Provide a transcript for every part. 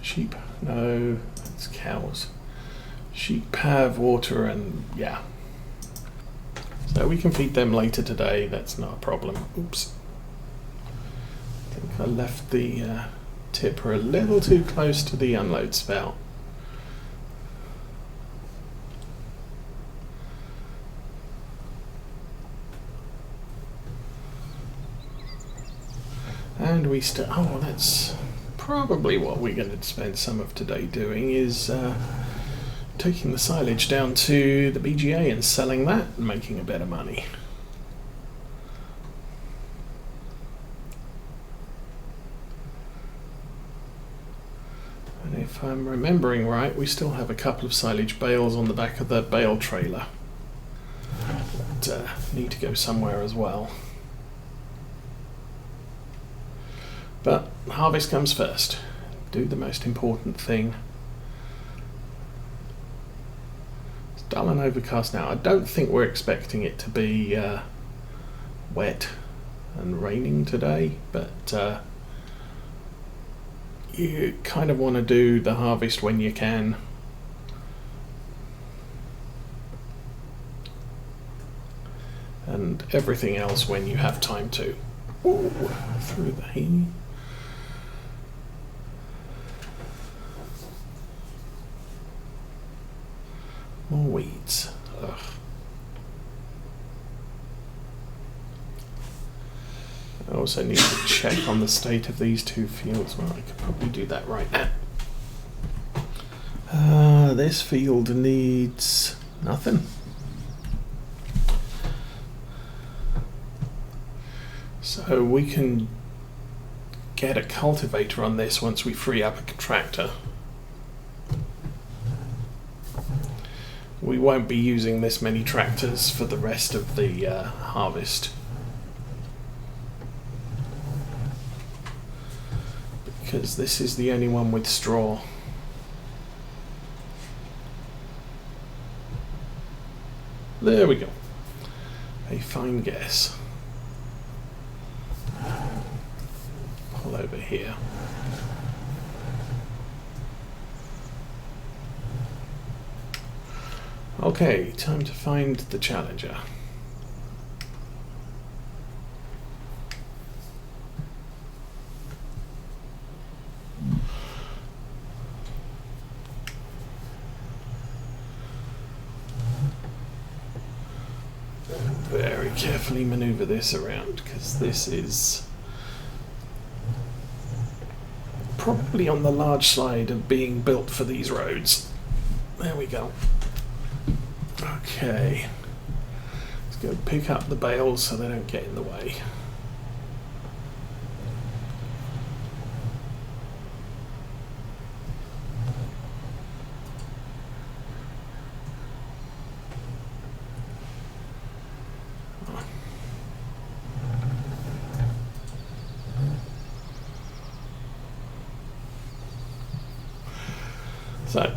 Sheep, no, it's cows. Sheep have water and yeah. So we can feed them later today, that's not a problem. Oops. I think I left the tipper a little too close to the unload spout. And we still, oh, that's probably what we're going to spend some of today doing is taking the silage down to the BGA and selling that and making a bit of money. And if I'm remembering right, we still have a couple of silage bales on the back of the bale trailer that need to go somewhere as well. But harvest comes first. Do the most important thing. It's dull and overcast now. I don't think we're expecting it to be wet and raining today, but you kind of want to do the harvest when you can. And everything else when you have time to. Ooh, through the hay. More weeds. Ugh. I also need to check on the state of these two fields. Well, I could probably do that right now. This field needs nothing. So we can get a cultivator on this once we free up a tractor. We won't be using this many tractors for the rest of the harvest. Because this is the only one with straw. There we go. A fine guess. Pull over here. Okay, time to find the challenger. Very carefully maneuver this around because this is probably on the large side of being built for these roads. There we go. Okay, let's go pick up the bales so they don't get in the way. So,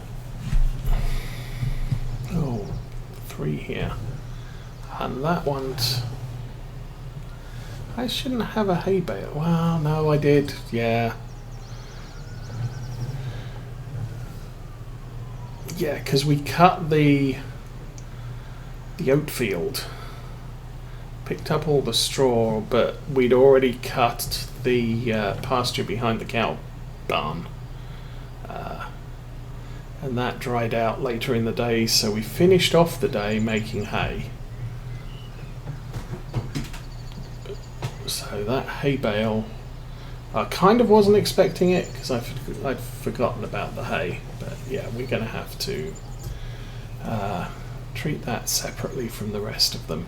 oh, 3 here, and that one's, I shouldn't have a hay bale. Well, no, I did, yeah. Yeah, because we cut the oat field, picked up all the straw, but we'd already cut the pasture behind the cow barn. And that dried out later in the day, so we finished off the day making hay. So that hay bale, I kind of wasn't expecting it because I'd forgotten about the hay, but yeah, we're going to have to treat that separately from the rest of them.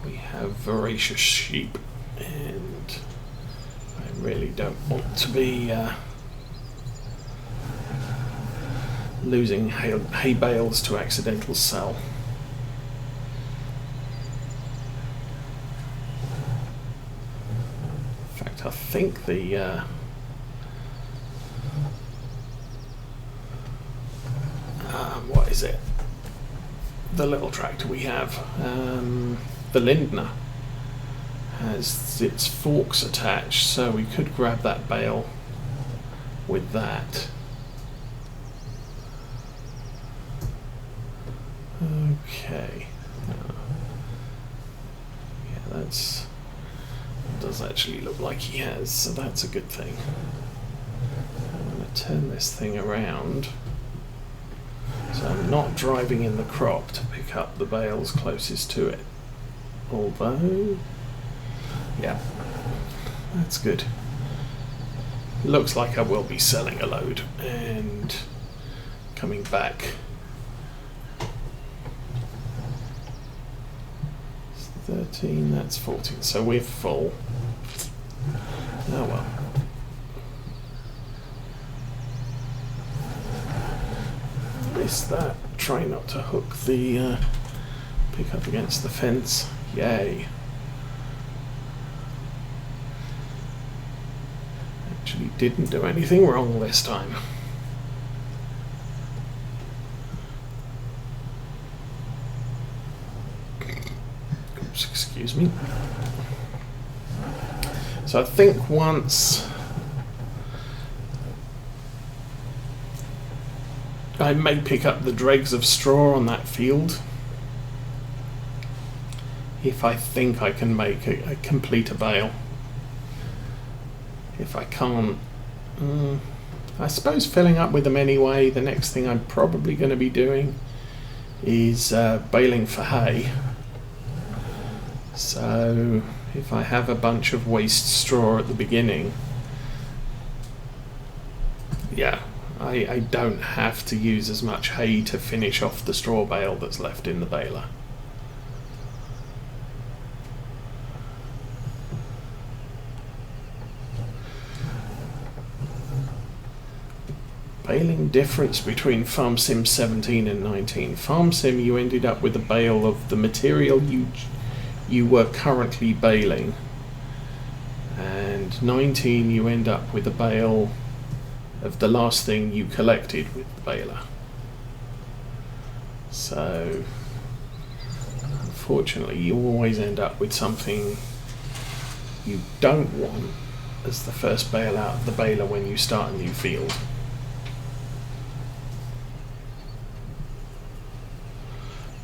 We have voracious sheep, and I really don't want to be losing hay bales to accidental sell. In fact, I think the what is it? The little tractor we have, the Lindner, has its forks attached, so we could grab that bale with that. Okay. Yeah, does actually look like he has, so that's a good thing. I'm going to turn this thing around so I'm not driving in the crop to pick up the bales closest to it. Although, yeah, that's good. Looks like I will be selling a load and coming back. 13, that's 14, so we're full. Oh well. Missed that. Try not to hook the pick up against the fence. Yay. Actually didn't do anything wrong this time. Oops, excuse me. So I think once I may pick up the dregs of straw on that field if I think I can make a complete a bale. If I can't, I suppose filling up with them anyway. The next thing I'm probably going to be doing is baling for hay. So if I have a bunch of waste straw at the beginning, yeah, I don't have to use as much hay to finish off the straw bale that's left in the baler. Baling difference between Farm Sim 17 and 19. Farm Sim, you ended up with a bale of the material you were currently baling, and 19 you end up with a bale of the last thing you collected with the baler. So unfortunately you always end up with something you don't want as the first bale out of the baler when you start a new field.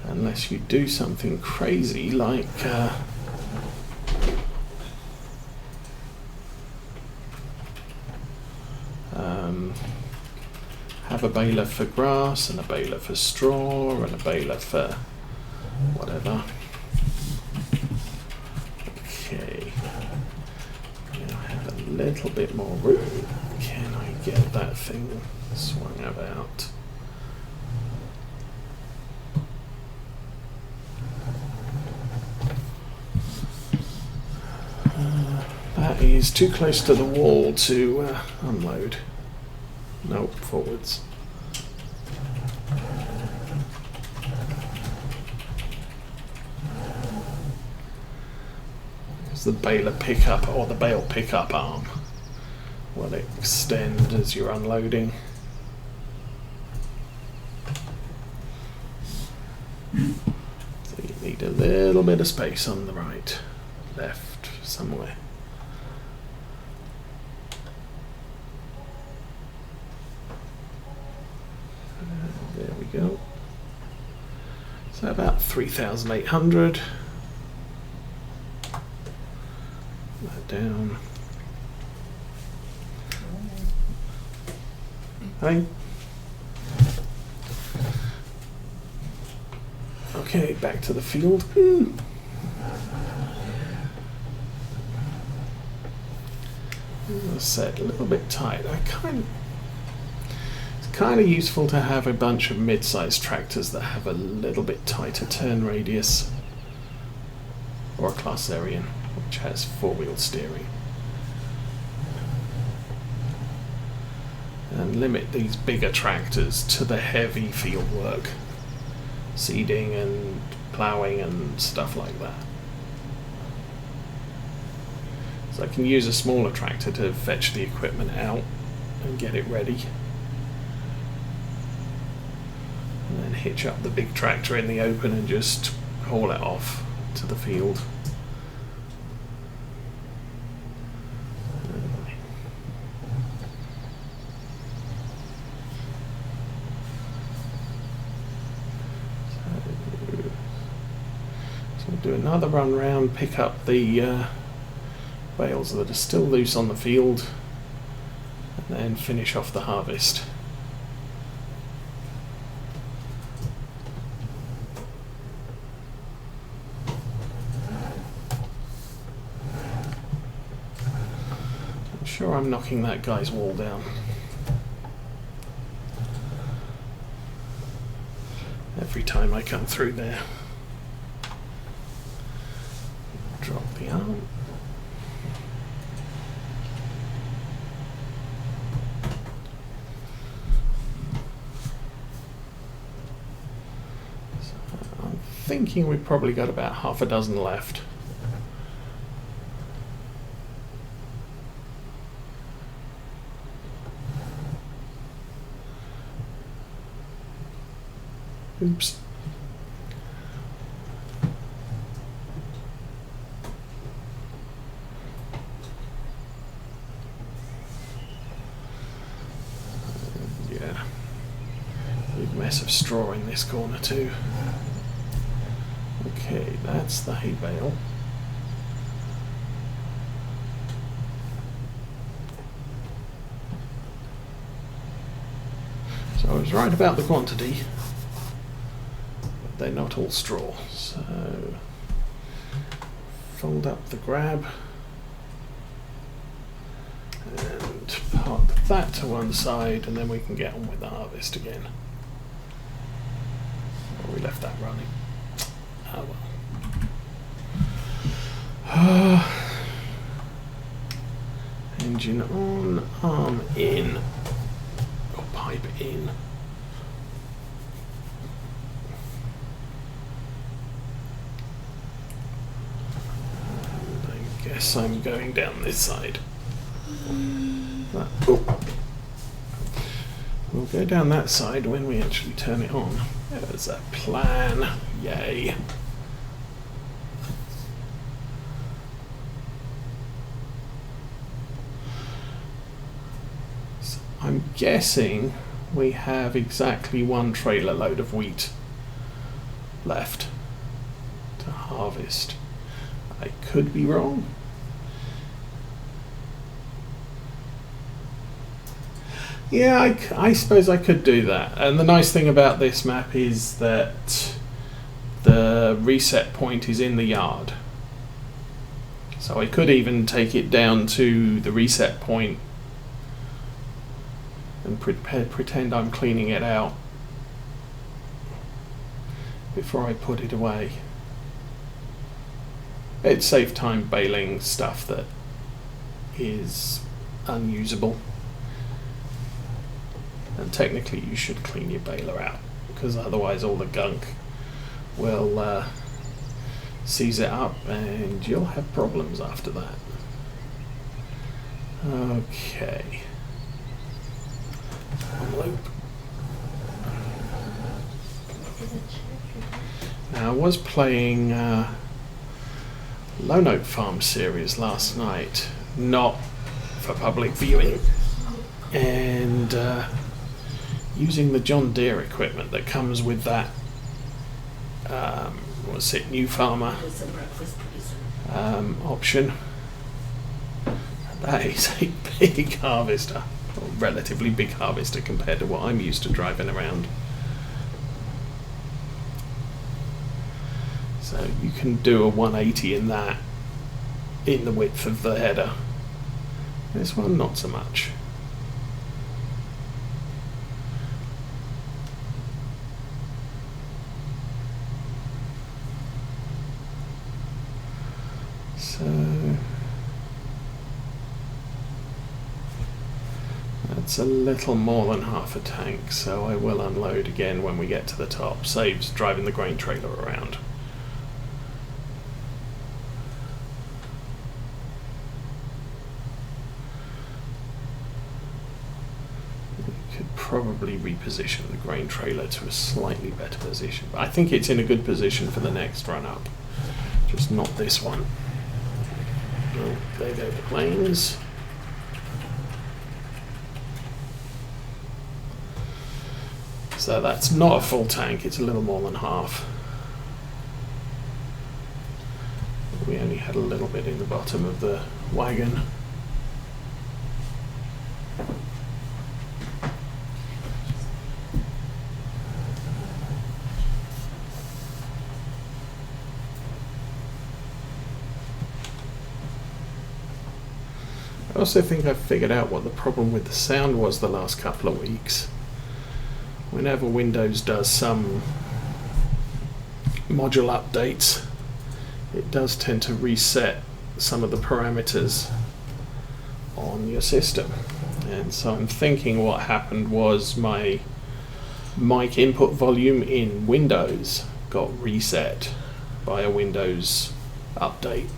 Unless you do something crazy like have a baler for grass and a baler for straw and a baler for whatever. Okay, now I have a little bit more room. Can I get that thing swung about? That is too close to the wall to unload. Nope, forwards. There's the baler pickup, or the bale pickup arm will extend as you're unloading. So you need a little bit of space on the right, left, somewhere. There we go. So about 3,800. That down. Hi. Okay, back to the field. As I said, a little bit tight. It's kind of useful to have a bunch of mid-sized tractors that have a little bit tighter turn radius, or a Class Arian, which has four-wheel steering, and limit these bigger tractors to the heavy field work, seeding and ploughing and stuff like that. So I can use a smaller tractor to fetch the equipment out and get it ready, and then hitch up the big tractor in the open and just haul it off to the field. do another run round, pick up the bales that are still loose on the field, and then finish off the harvest. I'm sure I'm knocking that guy's wall down. Every time I come through there. Drop the arm. So I'm thinking we've probably got about half a dozen left. Oops. Yeah. Big mess of straw in this corner too. Okay, that's the hay bale. So I was right about the quantity. They're not all straw, so fold up the grab and park that to one side, and then we can get on with the harvest again. Oh, we left that running. Oh well. Engine on, arm in, or pipe in. Guess I'm going down this side. Oh. We'll go down that side when we actually turn it on. There's a plan. Yay. So I'm guessing we have exactly one trailer load of wheat left to harvest. I could be wrong. Yeah, I suppose I could do that. And the nice thing about this map is that the reset point is in the yard. So I could even take it down to the reset point and pretend I'm cleaning it out before I put it away. It'd save time baling stuff that is unusable. And technically you should clean your baler out, because otherwise all the gunk will seize it up and you'll have problems after that. Okay. Envelope. Now I was playing Lone Oak Farm series last night, not for public viewing, and using the John Deere equipment that comes with that, what's it, New Farmer option. That is a big harvester, or relatively big harvester compared to what I'm used to driving around. So you can do a 180 in that, in the width of the header. This one, not so much. So that's a little more than half a tank, so I will unload again when we get to the top. Saves driving the grain trailer around. Probably reposition the grain trailer to a slightly better position. But I think it's in a good position for the next run up, just not this one. Oh, there go the planes. So that's not a full tank, it's a little more than half. had a little bit in the bottom of the wagon. I also think I've figured out what the problem with the sound was the last couple of weeks. Whenever Windows does some module updates, it does tend to reset some of the parameters on your system. And so I'm thinking what happened was my mic input volume in Windows got reset by a Windows update.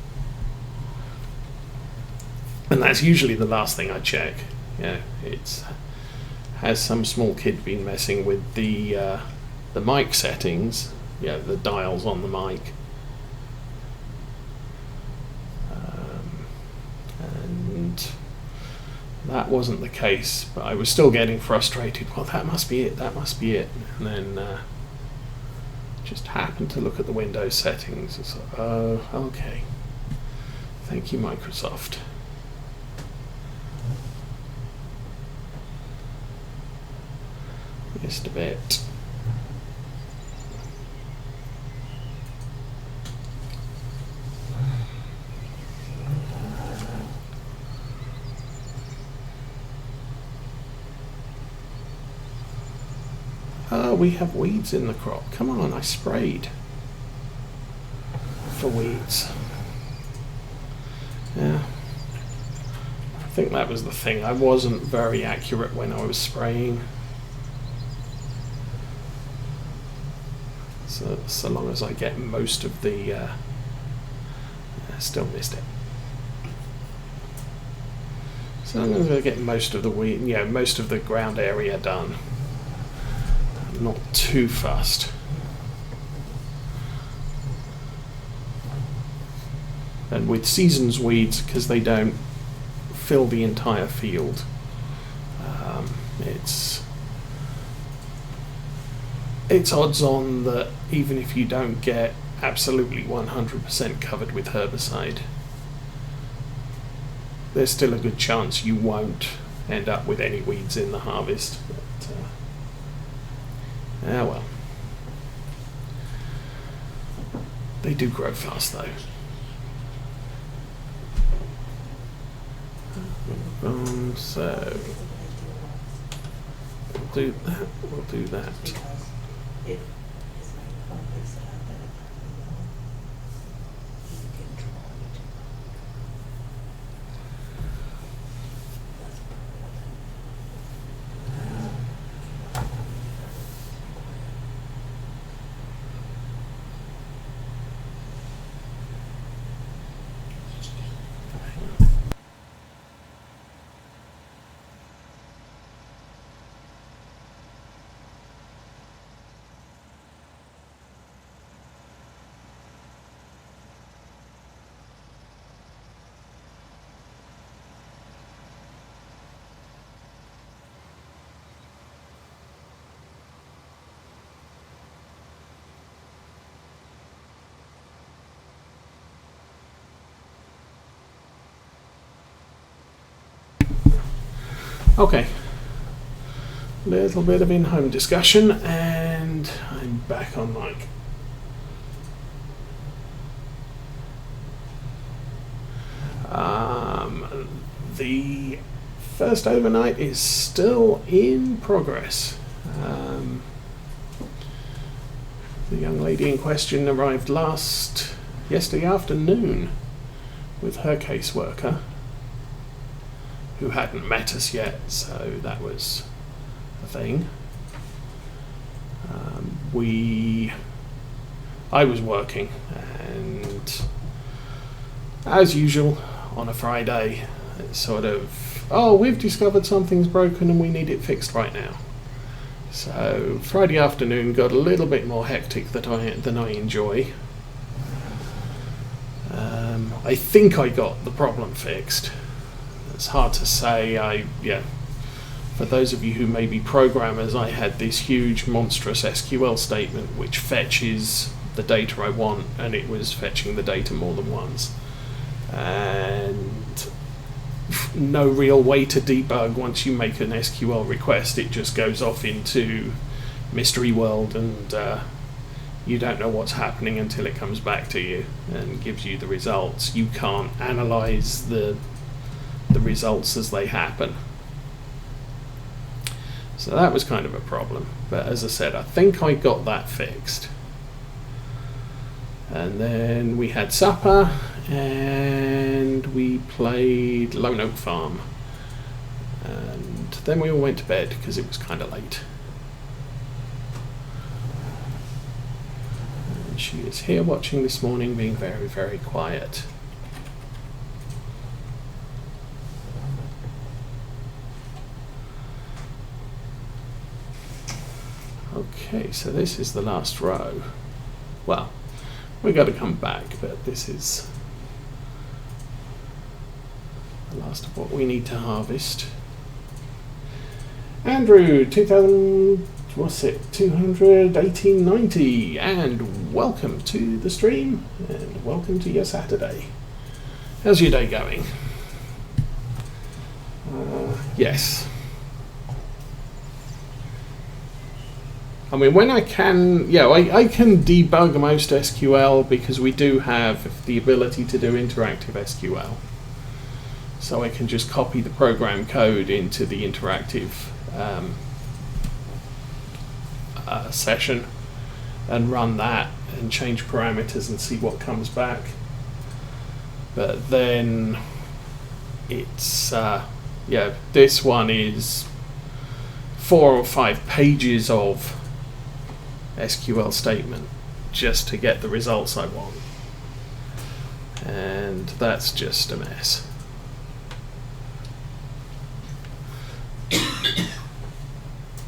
And that's usually the last thing I check. Yeah, has some small kid been messing with the mic settings? Yeah, the dials on the mic. And that wasn't the case, but I was still getting frustrated. Well, that must be it. That must be it. And then just happened to look at the Windows settings. It's like, oh, okay. Thank you, Microsoft. Just a bit. Oh, we have weeds in the crop. Come on, I sprayed for weeds. Yeah. I think that was the thing. I wasn't very accurate when I was spraying. So long as I get most of the... still missed it. So long as I get most of the weed, most of the ground area done. I'm not too fussed. And with seasons weeds, because they don't fill the entire field, it's odds on that even if you don't get absolutely 100% covered with herbicide, there's still a good chance you won't end up with any weeds in the harvest. But, well. They do grow fast though. So we'll do that, we'll do that. Okay, little bit of in-home discussion, and I'm back on mic. The first overnight is still in progress. The young lady in question arrived yesterday afternoon with her caseworker, who hadn't met us yet, so that was a thing. I was working, and as usual on a Friday, it's sort of, oh, we've discovered something's broken and we need it fixed right now. So Friday afternoon got a little bit more hectic than I enjoy. I think I got the problem fixed. It's hard to say. For those of you who may be programmers, I had this huge monstrous SQL statement which fetches the data I want, and it was fetching the data more than once. and no real way to debug. Once you make an SQL request, it just goes off into mystery world, and you don't know what's happening until it comes back to you and gives you the results. You can't analyze the results as they happen. So that was kind of a problem. But as I said, I think I got that fixed. And then we had supper, and we played Lone Oak Farm. And then we all went to bed because it was kind of late. And she is here watching this morning, being very, very quiet. Okay, so this is the last row. Well, we got to come back, but this is the last of what we need to harvest. Andrew, 218.90, and welcome to the stream, and welcome to your Saturday. How's your day going? Yes. I mean, when I can, yeah, I can debug most SQL because we do have the ability to do interactive SQL. So I can just copy the program code into the interactive session and run that and change parameters and see what comes back. But then it's, yeah, this one is 4 or 5 pages of SQL statement just to get the results I want, and that's just a mess.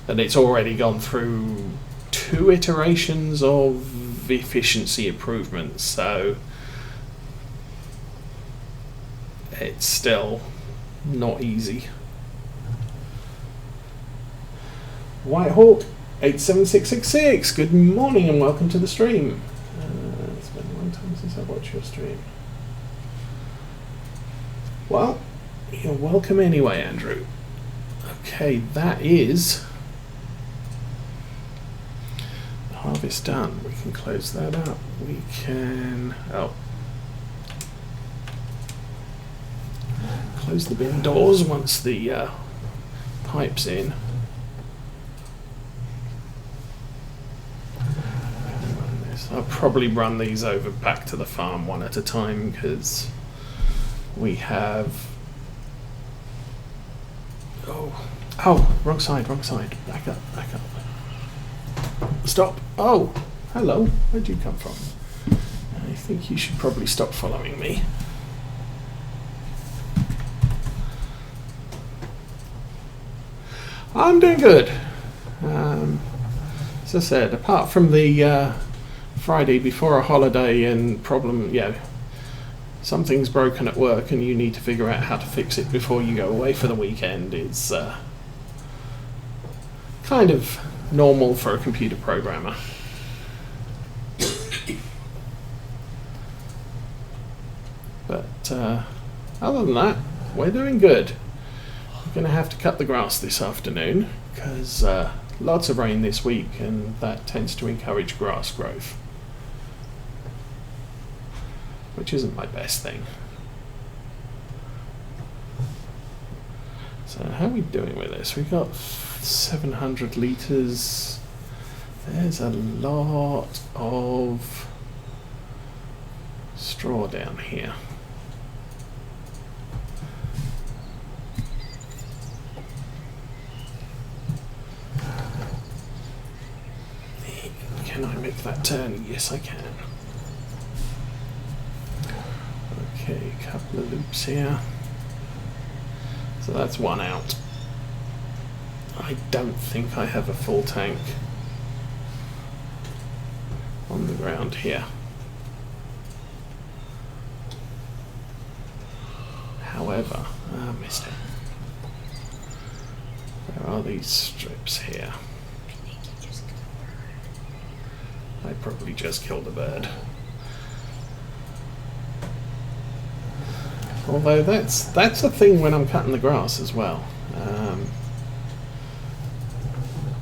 And it's already gone through 2 iterations of efficiency improvements, so it's still not easy. Whitehawk 87666, good morning and welcome to the stream. It's been a long time since I watched your stream. Well, you're welcome anyway, Andrew. Okay, that is the harvest done. We can close that up. We can, close the bin doors once the pipe's in. I'll probably run these over back to the farm one at a time because we have... Oh, wrong side. Back up. Stop. Oh, hello. Where'd you come from? I think you should probably stop following me. I'm doing good. As I said, apart from the Friday before a holiday and problem, something's broken at work and you need to figure out how to fix it before you go away for the weekend. It's kind of normal for a computer programmer. But other than that, we're doing good. We're going to have to cut the grass this afternoon because lots of rain this week, and that tends to encourage grass growth, which isn't my best thing. So how are we doing with this? We've got 700 litres. There's a lot of straw down here. Can I make that turn? Yes, I can. Okay, a couple of loops here. So that's one out. I don't think I have a full tank on the ground here. However, I missed it. There are these strips here. I probably just killed a bird. Although that's a thing when I'm cutting the grass as well.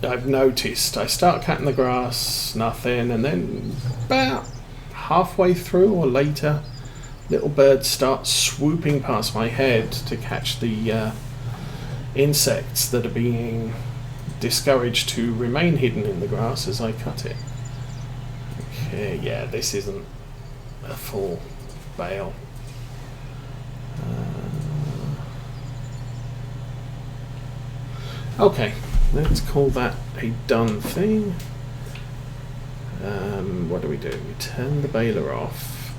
I've noticed I start cutting the grass, nothing, and then about halfway through or later, little birds start swooping past my head to catch the insects that are being discouraged to remain hidden in the grass as I cut it. Okay, yeah, this isn't a full bale. Okay, let's call that a done thing. What do? We turn the baler off,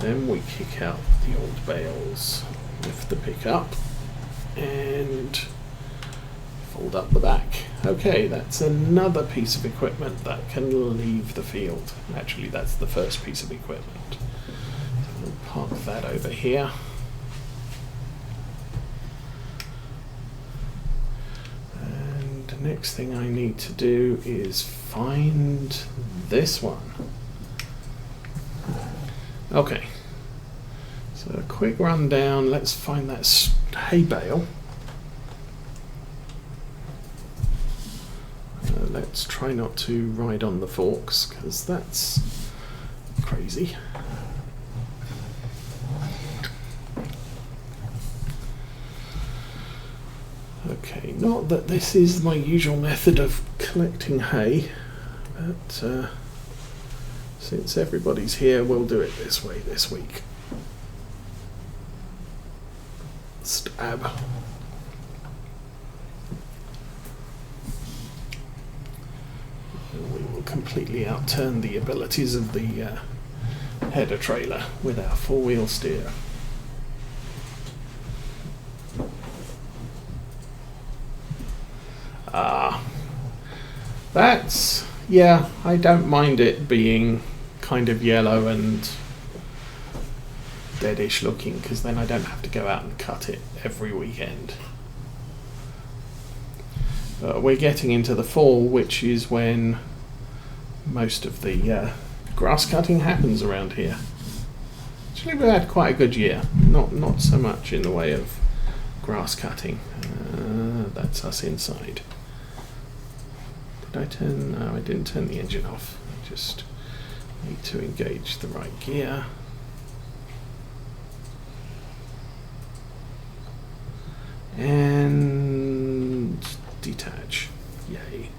then we kick out the old bales, lift the pick up, and fold up the back. Okay, that's another piece of equipment that can leave the field. Actually, that's the first piece of equipment. So we'll park that over here. And the next thing I need to do is find this one. Okay, so a quick rundown. Let's find that hay bale. Let's try not to ride on the forks, because that's crazy. Okay, not that this is my usual method of collecting hay, but since everybody's here, we'll do it this way this week. Stab. We will completely outturn the abilities of the header trailer with our four-wheel steer. That's, yeah, I don't mind it being kind of yellow and deadish looking, because then I don't have to go out and cut it every weekend. We're getting into the fall, which is when most of the grass cutting happens around here. Actually, we had quite a good year. Not so much in the way of grass cutting. That's us inside. Did I turn? No, I didn't turn the engine off. I just need to engage the right gear. And detach. Yay.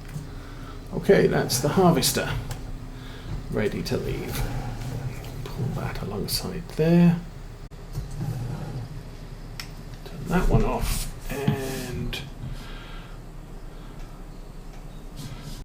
Okay, that's the harvester. Ready to leave. Pull that alongside there. Turn that one off and